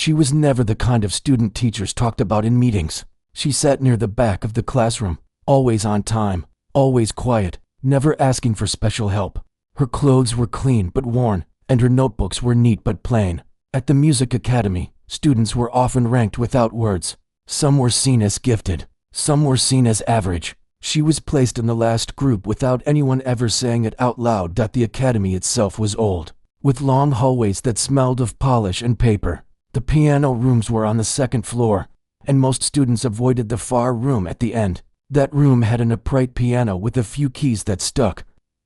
She was never the kind of student teachers talked about in meetings. She sat near the back of the classroom, always on time, always quiet, never asking for special help. Her clothes were clean but worn, and her notebooks were neat but plain. At the music academy, students were often ranked without words. Some were seen as gifted, some were seen as average. She was placed in the last group without anyone ever saying it out loud. The academy itself was old, with long hallways that smelled of polish and paper. The piano rooms were on the second floor, and most students avoided the far room at the end. That room had an upright piano with a few keys that stuck,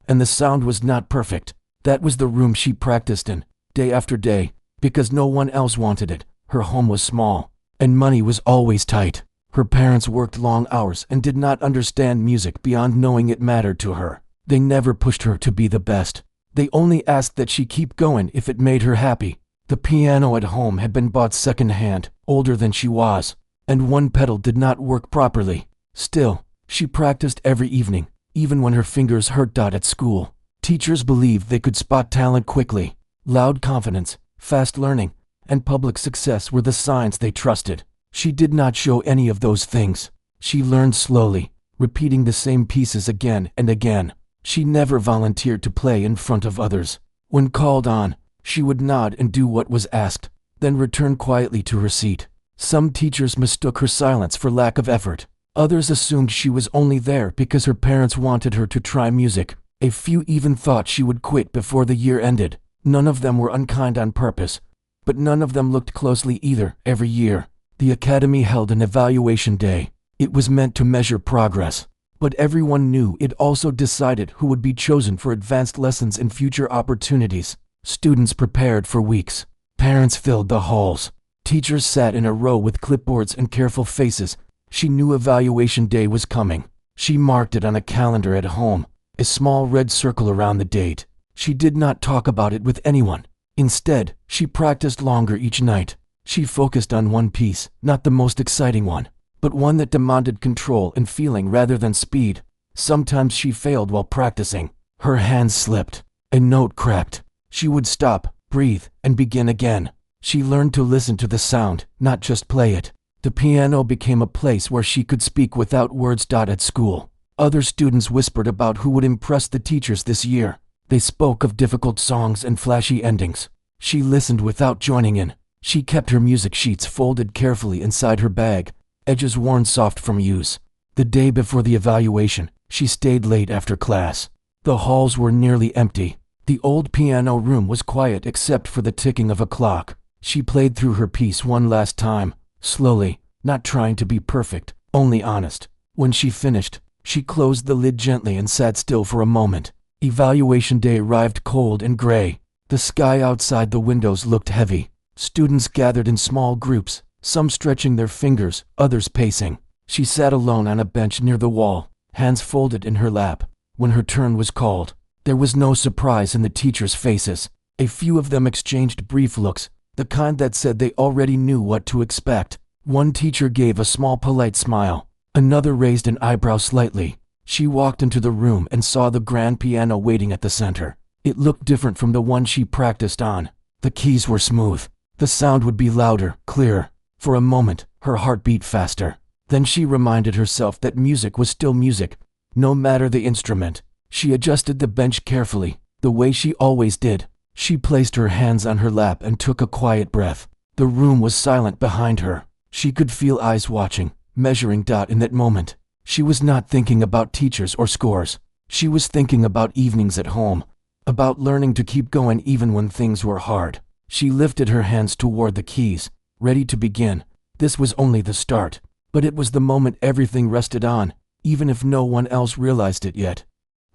and the sound was not perfect. That was the room she practiced in, day after day, because no one else wanted it. Her home was small, and money was always tight. Her parents worked long hours and did not understand music beyond knowing it mattered to her. They never pushed her to be the best. They only asked that she keep going if it made her happy. The piano at home had been bought second-hand, older than she was, and one pedal did not work properly. Still, she practiced every evening, even when her fingers hurt. At school, teachers believed they could spot talent quickly. Loud confidence, fast learning, and public success were the signs they trusted. She did not show any of those things. She learned slowly, repeating the same pieces again and again. She never volunteered to play in front of others. When called on, she would nod and do what was asked, then return quietly to her seat. Some teachers mistook her silence for lack of effort. Others assumed she was only there because her parents wanted her to try music. A few even thought she would quit before the year ended. None of them were unkind on purpose, but none of them looked closely either. Every year, the academy held an evaluation day. It was meant to measure progress, but everyone knew it also decided who would be chosen for advanced lessons and future opportunities. Students prepared for weeks. Parents filled the halls. Teachers sat in a row with clipboards and careful faces. She knew evaluation day was coming. She marked it on a calendar at home, a small red circle around the date. She did not talk about it with anyone. Instead, she practiced longer each night. She focused on one piece, not the most exciting one, but one that demanded control and feeling rather than speed. Sometimes she failed while practicing. Her hands slipped. A note cracked. She would stop, breathe, and begin again. She learned to listen to the sound, not just play it. The piano became a place where she could speak without words. At school, other students whispered about who would impress the teachers this year. They spoke of difficult songs and flashy endings. She listened without joining in. She kept her music sheets folded carefully inside her bag, edges worn soft from use. The day before the evaluation, she stayed late after class. The halls were nearly empty. The old piano room was quiet except for the ticking of a clock. She played through her piece one last time, slowly, not trying to be perfect, only honest. When she finished, she closed the lid gently and sat still for a moment. Evaluation day arrived cold and gray. The sky outside the windows looked heavy. Students gathered in small groups, some stretching their fingers, others pacing. She sat alone on a bench near the wall, hands folded in her lap. When her turn was called, there was no surprise in the teachers' faces. A few of them exchanged brief looks, the kind that said they already knew what to expect. One teacher gave a small polite smile. Another raised an eyebrow slightly. She walked into the room and saw the grand piano waiting at the center. It looked different from the one she practiced on. The keys were smooth. The sound would be louder, clearer. For a moment, her heart beat faster. Then she reminded herself that music was still music, no matter the instrument. She adjusted the bench carefully, the way she always did. She placed her hands on her lap and took a quiet breath. The room was silent behind her. She could feel eyes watching, measuring. In that moment, she was not thinking about teachers or scores. She was thinking about evenings at home, about learning to keep going even when things were hard. She lifted her hands toward the keys, ready to begin. This was only the start, but it was the moment everything rested on, even if no one else realized it yet.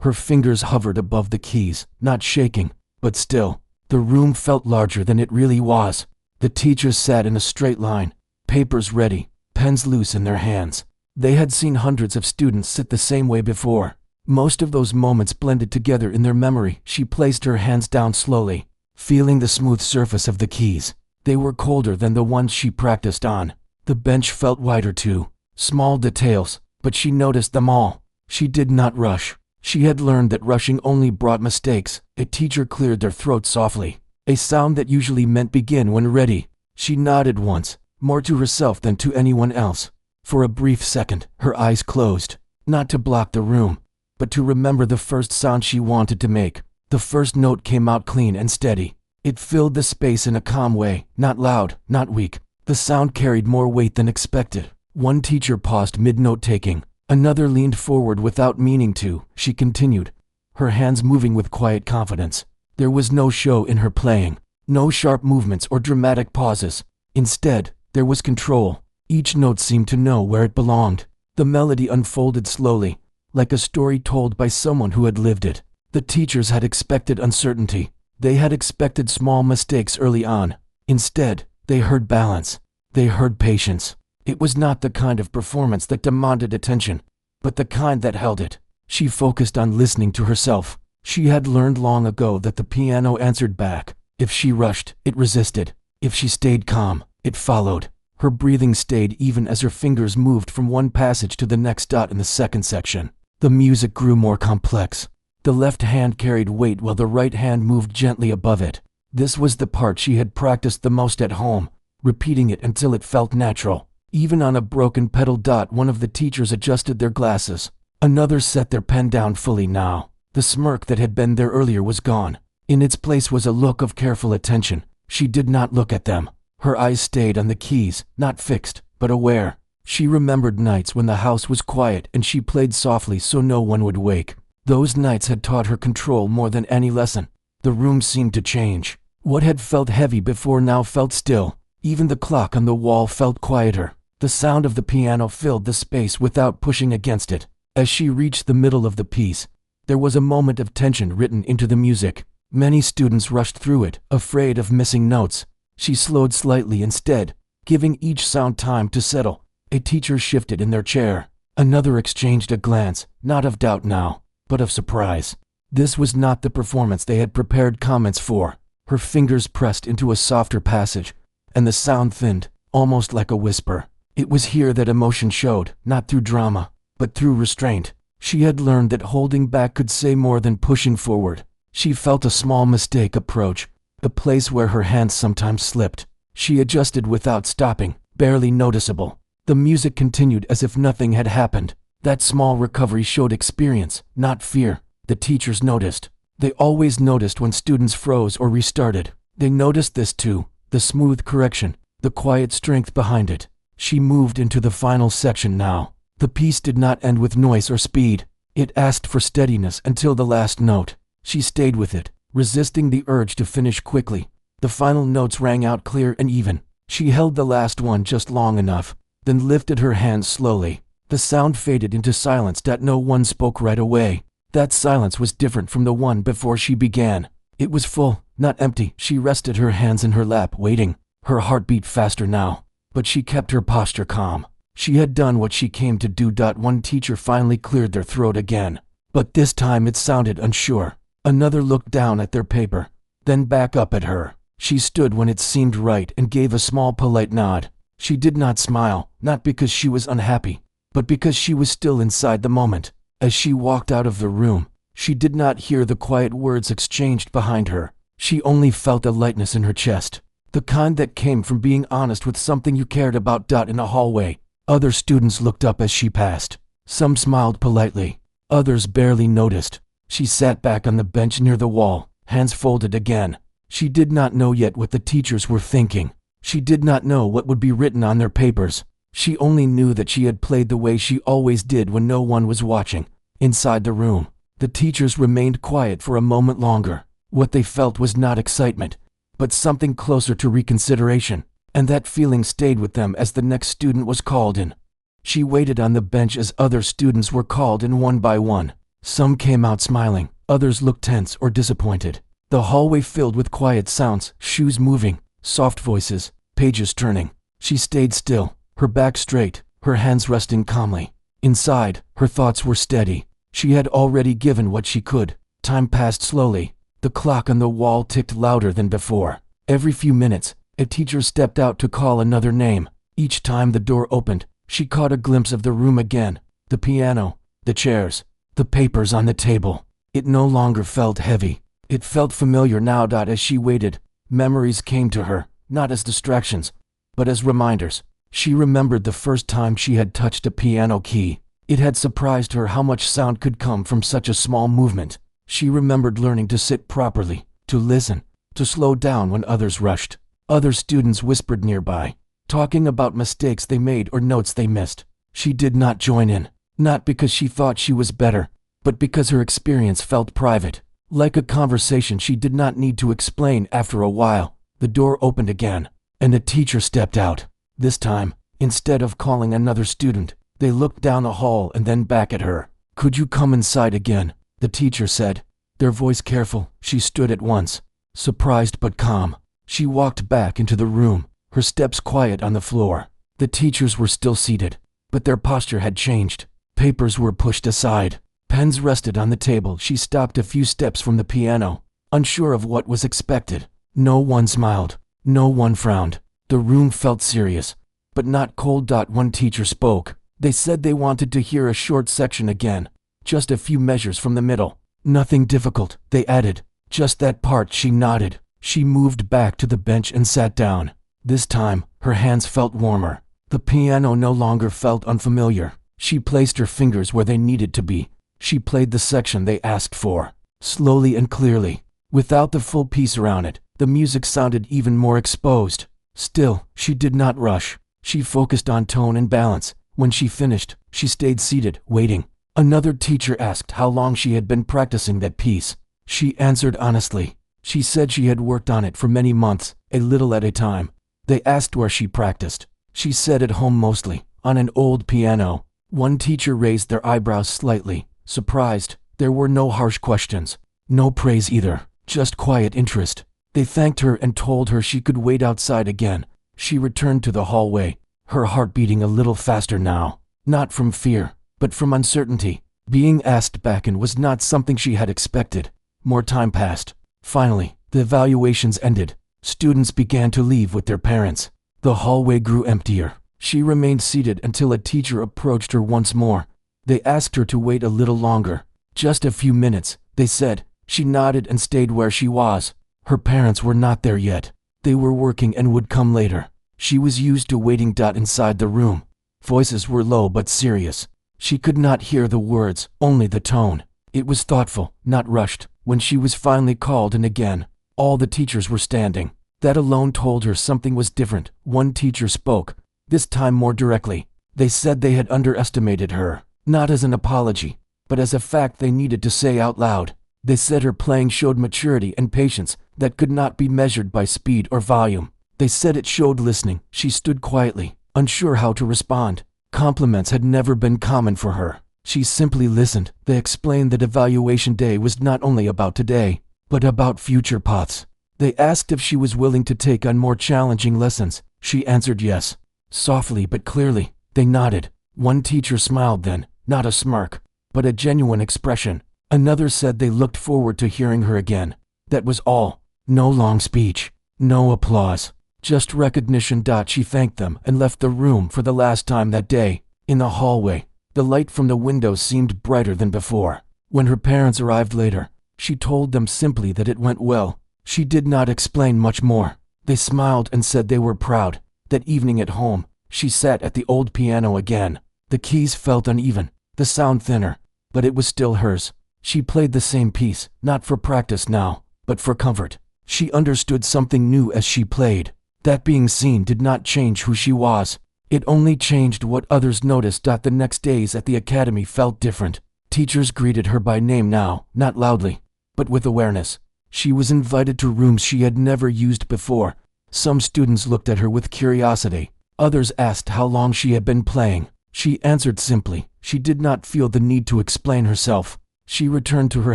Her fingers hovered above the keys, not shaking, but still. The room felt larger than it really was. The teachers sat in a straight line, papers ready, pens loose in their hands. They had seen hundreds of students sit the same way before. Most of those moments blended together in their memory. She placed her hands down slowly, feeling the smooth surface of the keys. They were colder than the ones she practiced on. The bench felt wider too. Small details, but she noticed them all. She did not rush. She had learned that rushing only brought mistakes. A teacher cleared their throat softly, a sound that usually meant begin when ready. She nodded once, more to herself than to anyone else. For a brief second, her eyes closed, not to block the room, but to remember the first sound she wanted to make. The first note came out clean and steady. It filled the space in a calm way, not loud, not weak. The sound carried more weight than expected. One teacher paused mid-note taking. Another leaned forward without meaning to. She continued, her hands moving with quiet confidence. There was no show in her playing, no sharp movements or dramatic pauses. Instead, there was control. Each note seemed to know where it belonged. The melody unfolded slowly, like a story told by someone who had lived it. The teachers had expected uncertainty. They had expected small mistakes early on. Instead, they heard balance. They heard patience. It was not the kind of performance that demanded attention, but the kind that held it. She focused on listening to herself. She had learned long ago that the piano answered back. If she rushed, it resisted. If she stayed calm, it followed. Her breathing stayed even as her fingers moved from one passage to the next dot in the second section. The music grew more complex. The left hand carried weight while the right hand moved gently above it. This was the part she had practiced the most at home, repeating it until it felt natural. Even on a broken pedal dot, one of the teachers adjusted their glasses. Another set their pen down fully now. The smirk that had been there earlier was gone. In its place was a look of careful attention. She did not look at them. Her eyes stayed on the keys, not fixed, but aware. She remembered nights when the house was quiet and she played softly so no one would wake. Those nights had taught her control more than any lesson. The room seemed to change. What had felt heavy before now felt still. Even the clock on the wall felt quieter. The sound of the piano filled the space without pushing against it. As she reached the middle of the piece, there was a moment of tension written into the music. Many students rushed through it, afraid of missing notes. She slowed slightly instead, giving each sound time to settle. A teacher shifted in their chair. Another exchanged a glance, not of doubt now, but of surprise. This was not the performance they had prepared comments for. Her fingers pressed into a softer passage, and the sound thinned, almost like a whisper. It was here that emotion showed, not through drama, but through restraint. She had learned that holding back could say more than pushing forward. She felt a small mistake approach, a place where her hands sometimes slipped. She adjusted without stopping, barely noticeable. The music continued as if nothing had happened. That small recovery showed experience, not fear. The teachers noticed. They always noticed when students froze or restarted. They noticed this too, the smooth correction, the quiet strength behind it. She moved into the final section now. The piece did not end with noise or speed. It asked for steadiness until the last note. She stayed with it, resisting the urge to finish quickly. The final notes rang out clear and even. She held the last one just long enough, then lifted her hands slowly. The sound faded into silence that no one spoke right away. That silence was different from the one before she began. It was full, not empty. She rested her hands in her lap, waiting. Her heart beat faster now, but she kept her posture calm. She had done what she came to do. One teacher finally cleared their throat again, but this time it sounded unsure. Another looked down at their paper, then back up at her. She stood when it seemed right and gave a small polite nod. She did not smile, not because she was unhappy, but because she was still inside the moment. As she walked out of the room, she did not hear the quiet words exchanged behind her. She only felt a lightness in her chest, the kind that came from being honest with something you cared about. In a hallway, other students looked up as she passed. Some smiled politely, others barely noticed. She sat back on the bench near the wall, hands folded again. She did not know yet what the teachers were thinking. She did not know what would be written on their papers. She only knew that she had played the way she always did when no one was watching. Inside the room, the teachers remained quiet for a moment longer. What they felt was not excitement, but something closer to reconsideration, and that feeling stayed with them as the next student was called in. She waited on the bench as other students were called in one by one. Some came out smiling, others looked tense or disappointed. The hallway filled with quiet sounds, shoes moving, soft voices, pages turning. She stayed still, her back straight, her hands resting calmly. Inside, her thoughts were steady. She had already given what she could. Time passed slowly. The clock on the wall ticked louder than before. Every few minutes, a teacher stepped out to call another name. Each time the door opened, she caught a glimpse of the room again. The piano, the chairs, the papers on the table. It no longer felt heavy. It felt familiar now. As she waited, memories came to her, not as distractions, but as reminders. She remembered the first time she had touched a piano key. It had surprised her how much sound could come from such a small movement. She remembered learning to sit properly, to listen, to slow down when others rushed. Other students whispered nearby, talking about mistakes they made or notes they missed. She did not join in, not because she thought she was better, but because her experience felt private, like a conversation she did not need to explain. After a while, the door opened again, and a teacher stepped out. This time, instead of calling another student, they looked down the hall and then back at her. "Could you come inside again?" the teacher said, their voice careful. She stood at once, surprised but calm. She walked back into the room, her steps quiet on the floor. The teachers were still seated, but their posture had changed. Papers were pushed aside. Pens rested on the table. She stopped a few steps from the piano, unsure of what was expected. No one smiled. No one frowned. The room felt serious, but not cold. One teacher spoke. They said they wanted to hear a short section again, just a few measures from the middle. "Nothing difficult," they added. "Just that part." She nodded. She moved back to the bench and sat down. This time, her hands felt warmer. The piano no longer felt unfamiliar. She placed her fingers where they needed to be. She played the section they asked for, slowly and clearly. Without the full piece around it, the music sounded even more exposed. Still, she did not rush. She focused on tone and balance. When she finished, she stayed seated, waiting. Another teacher asked how long she had been practicing that piece. She answered honestly. She said she had worked on it for many months, a little at a time. They asked where she practiced. She said at home mostly, on an old piano. One teacher raised their eyebrows slightly, surprised. There were no harsh questions, no praise either, just quiet interest. They thanked her and told her she could wait outside again. She returned to the hallway, her heart beating a little faster now, not from fear, but from uncertainty. Being asked back in was not something she had expected. More time passed. Finally, the evaluations ended. Students began to leave with their parents. The hallway grew emptier. She remained seated until a teacher approached her once more. They asked her to wait a little longer. "Just a few minutes," they said. She nodded and stayed where she was. Her parents were not there yet. They were working and would come later. She was used to waiting. Inside the room, voices were low but serious. She could not hear the words, only the tone. It was thoughtful, not rushed. When she was finally called in again, all the teachers were standing. That alone told her something was different. One teacher spoke, this time more directly. They said they had underestimated her, not as an apology, but as a fact they needed to say out loud. They said her playing showed maturity and patience that could not be measured by speed or volume. They said it showed listening. She stood quietly, unsure how to respond. Compliments had never been common for her. She simply listened. They explained that evaluation day was not only about today, but about future paths. They asked if she was willing to take on more challenging lessons. She answered yes, softly but clearly. They nodded. One teacher smiled then, not a smirk, but a genuine expression. Another said they looked forward to hearing her again. That was all. No long speech, no applause, just recognition. She thanked them and left the room for the last time that day. In the hallway, the light from the window seemed brighter than before. When her parents arrived later, she told them simply that it went well. She did not explain much more. They smiled and said they were proud. That evening at home, she sat at the old piano again. The keys felt uneven, the sound thinner, but it was still hers. She played the same piece, not for practice now, but for comfort. She understood something new as she played. That being seen did not change who she was. It only changed what others noticed. The next days at the academy felt different. Teachers greeted her by name now, not loudly, but with awareness. She was invited to rooms she had never used before. Some students looked at her with curiosity. Others asked how long she had been playing. She answered simply. She did not feel the need to explain herself. She returned to her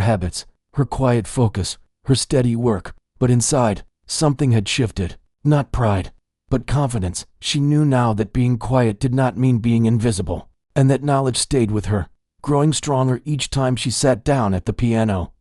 habits, her quiet focus, her steady work. But inside, something had shifted. Not pride, but confidence. She knew now that being quiet did not mean being invisible, and that knowledge stayed with her, growing stronger each time she sat down at the piano.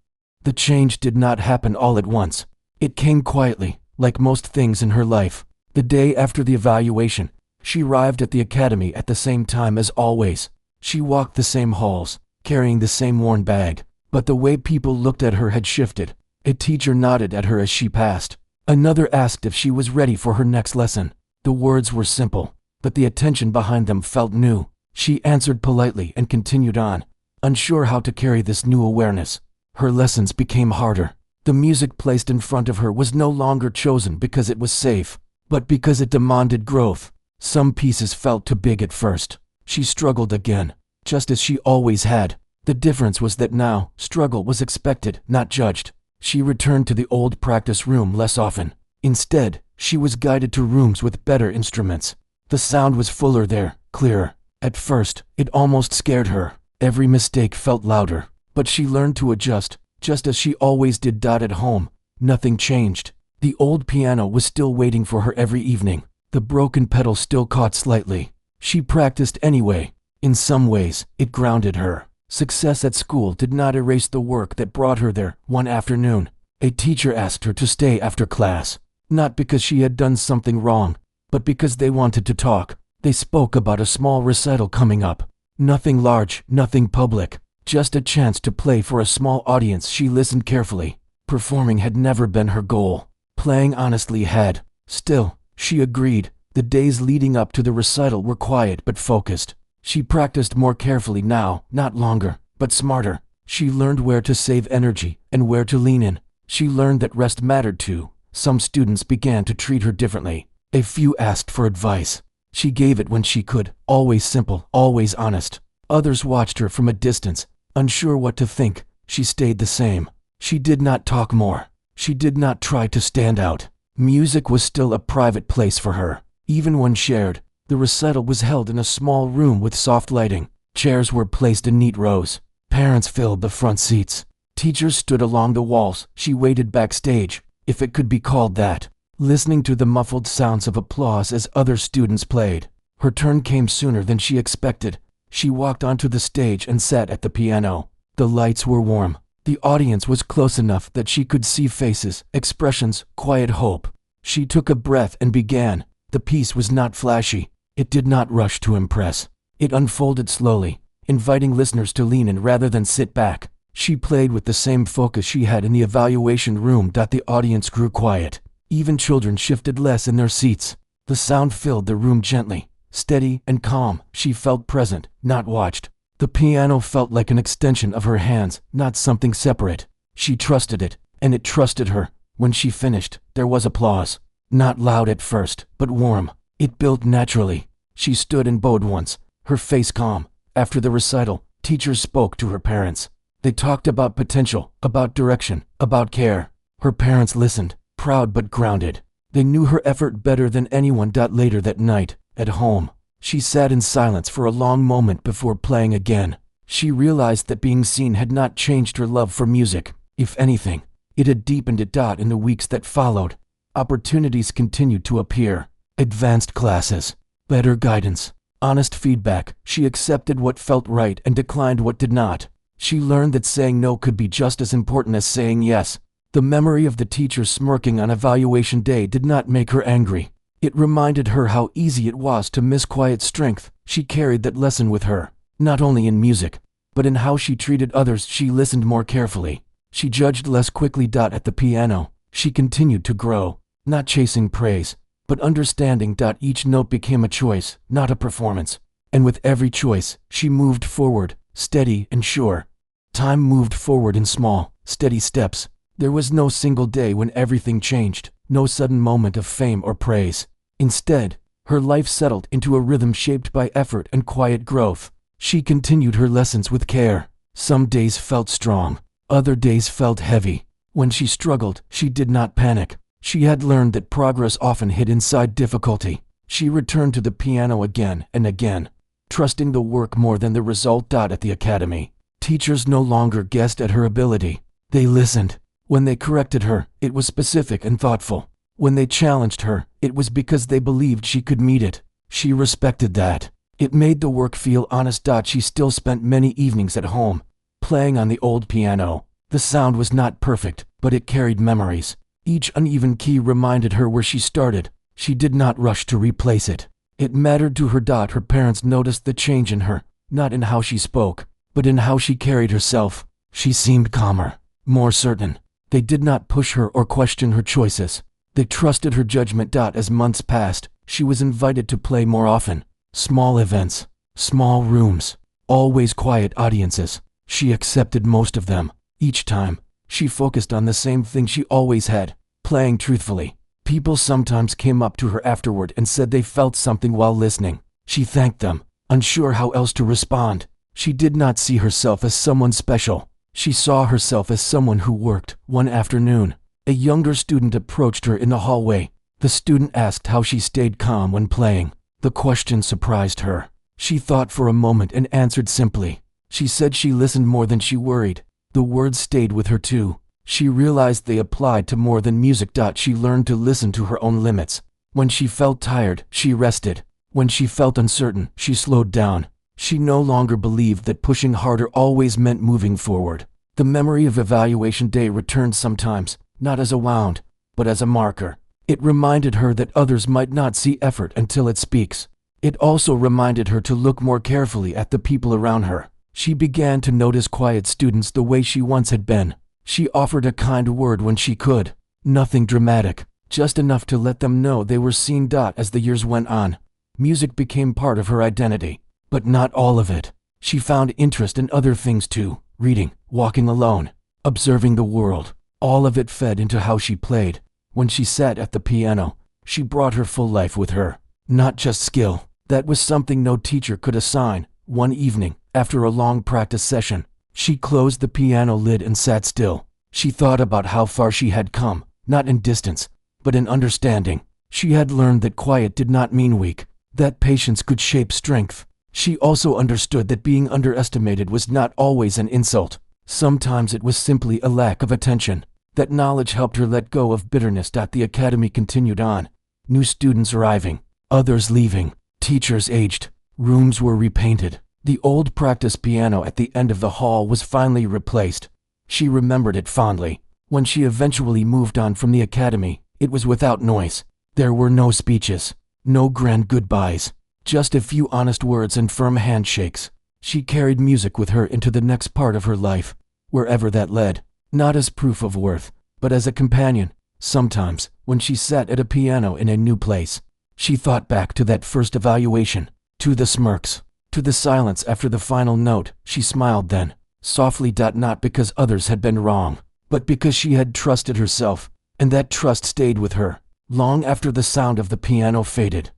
The change did not happen all at once. It came quietly, like most things in her life. The day after the evaluation, she arrived at the academy at the same time as always. She walked the same halls, carrying the same worn bag, but the way people looked at her had shifted. A teacher nodded at her as she passed. Another asked if she was ready for her next lesson. The words were simple, but the attention behind them felt new. She answered politely and continued on, unsure how to carry this new awareness. Her lessons became harder. The music placed in front of her was no longer chosen because it was safe, but because it demanded growth. Some pieces felt too big at first. She struggled again, just as she always had. The difference was that now, struggle was expected, not judged. She returned to the old practice room less often. Instead, she was guided to rooms with better instruments. The sound was fuller there, clearer. At first, it almost scared her. Every mistake felt louder, but she learned to adjust, just as she always did. At home, nothing changed. The old piano was still waiting for her every evening. The broken pedal still caught slightly. She practiced anyway. In some ways, it grounded her. Success at school did not erase the work that brought her there. One afternoon, a teacher asked her to stay after class, not because she had done something wrong, but because they wanted to talk. They spoke about a small recital coming up. Nothing large, nothing public, just a chance to play for a small audience. She listened carefully. Performing had never been her goal. Playing honestly had. Still, she agreed. The days leading up to the recital were quiet but focused. She practiced more carefully now, not longer, but smarter. She learned where to save energy and where to lean in. She learned that rest mattered too. Some students began to treat her differently. A few asked for advice. She gave it when she could, always simple, always honest. Others watched her from a distance, unsure what to think. She stayed the same. She did not talk more. She did not try to stand out. Music was still a private place for her, even when shared. The recital was held in a small room with soft lighting. Chairs were placed in neat rows. Parents filled the front seats. Teachers stood along the walls. She waited backstage, if it could be called that, listening to the muffled sounds of applause as other students played. Her turn came sooner than she expected. She walked onto the stage and sat at the piano. The lights were warm. The audience was close enough that she could see faces, expressions, quiet hope. She took a breath and began. The piece was not flashy. It did not rush to impress. It unfolded slowly, inviting listeners to lean in rather than sit back. She played with the same focus she had in the evaluation room. The audience grew quiet. Even children shifted less in their seats. The sound filled the room gently, steady and calm. She felt present, not watched. The piano felt like an extension of her hands, not something separate. She trusted it, and it trusted her. When she finished, there was applause. Not loud at first, but warm. It built naturally. She stood and bowed once, her face calm. After the recital, teachers spoke to her parents. They talked about potential, about direction, about care. Her parents listened, proud but grounded. They knew her effort better than anyone. Later that night, at home, she sat in silence for a long moment before playing again. She realized that being seen had not changed her love for music. If anything, it had deepened it. In the weeks that followed, opportunities continued to appear. Advanced classes, better guidance, honest feedback. She accepted what felt right and declined what did not. She learned that saying no could be just as important as saying yes. The memory of the teacher smirking on evaluation day did not make her angry. It reminded her how easy it was to miss quiet strength. She carried that lesson with her, not only in music, but in how she treated others. She listened more carefully. She judged less quickly. At the piano, she continued to grow, not chasing praise, but understanding. Each note became a choice, not a performance. And with every choice, she moved forward, steady and sure. Time moved forward in small, steady steps. There was no single day when everything changed, no sudden moment of fame or praise. Instead, her life settled into a rhythm shaped by effort and quiet growth. She continued her lessons with care. Some days felt strong, other days felt heavy. When she struggled, she did not panic. She had learned that progress often hid inside difficulty. She returned to the piano again and again, trusting the work more than the result. At the academy, teachers no longer guessed at her ability. They listened. When they corrected her, it was specific and thoughtful. When they challenged her, it was because they believed she could meet it. She respected that. It made the work feel honest. She still spent many evenings at home, playing on the old piano. The sound was not perfect, but it carried memories. Each uneven key reminded her where she started. She did not rush to replace it. It mattered to her. Her parents noticed the change in her, not in how she spoke, but in how she carried herself. She seemed calmer, more certain. They did not push her or question her choices. They trusted her judgment. As months passed, she was invited to play more often. Small events, small rooms, always quiet audiences. She accepted most of them. Each time, she focused on the same thing she always had, playing truthfully. People sometimes came up to her afterward and said they felt something while listening. She thanked them, unsure how else to respond. She did not see herself as someone special. She saw herself as someone who worked. One afternoon, a younger student approached her in the hallway. The student asked how she stayed calm when playing. The question surprised her. She thought for a moment and answered simply. She said she listened more than she worried. The words stayed with her too. She realized they applied to more than music. She learned to listen to her own limits. When she felt tired, she rested. When she felt uncertain, she slowed down. She no longer believed that pushing harder always meant moving forward. The memory of evaluation day returned sometimes, not as a wound, but as a marker. It reminded her that others might not see effort until it speaks. It also reminded her to look more carefully at the people around her. She began to notice quiet students the way she once had been. She offered a kind word when she could. Nothing dramatic, just enough to let them know they were seen. As the years went on, music became part of her identity, but not all of it. She found interest in other things too, reading, walking alone, observing the world. All of it fed into how she played. When she sat at the piano, she brought her full life with her, not just skill. That was something no teacher could assign. One evening, after a long practice session, she closed the piano lid and sat still. She thought about how far she had come, not in distance, but in understanding. She had learned that quiet did not mean weak, that patience could shape strength. She also understood that being underestimated was not always an insult. Sometimes it was simply a lack of attention. That knowledge helped her let go of bitterness. The academy continued on. New students arriving, others leaving, teachers aged, rooms were repainted. The old practice piano at the end of the hall was finally replaced. She remembered it fondly. When she eventually moved on from the academy, it was without noise. There were no speeches, no grand goodbyes, just a few honest words and firm handshakes. She carried music with her into the next part of her life, wherever that led, not as proof of worth, but as a companion. Sometimes, when she sat at a piano in a new place, she thought back to that first evaluation, to the smirks, to the silence after the final note. She smiled then, softly. Not because others had been wrong, but because she had trusted herself, and that trust stayed with her, long after the sound of the piano faded.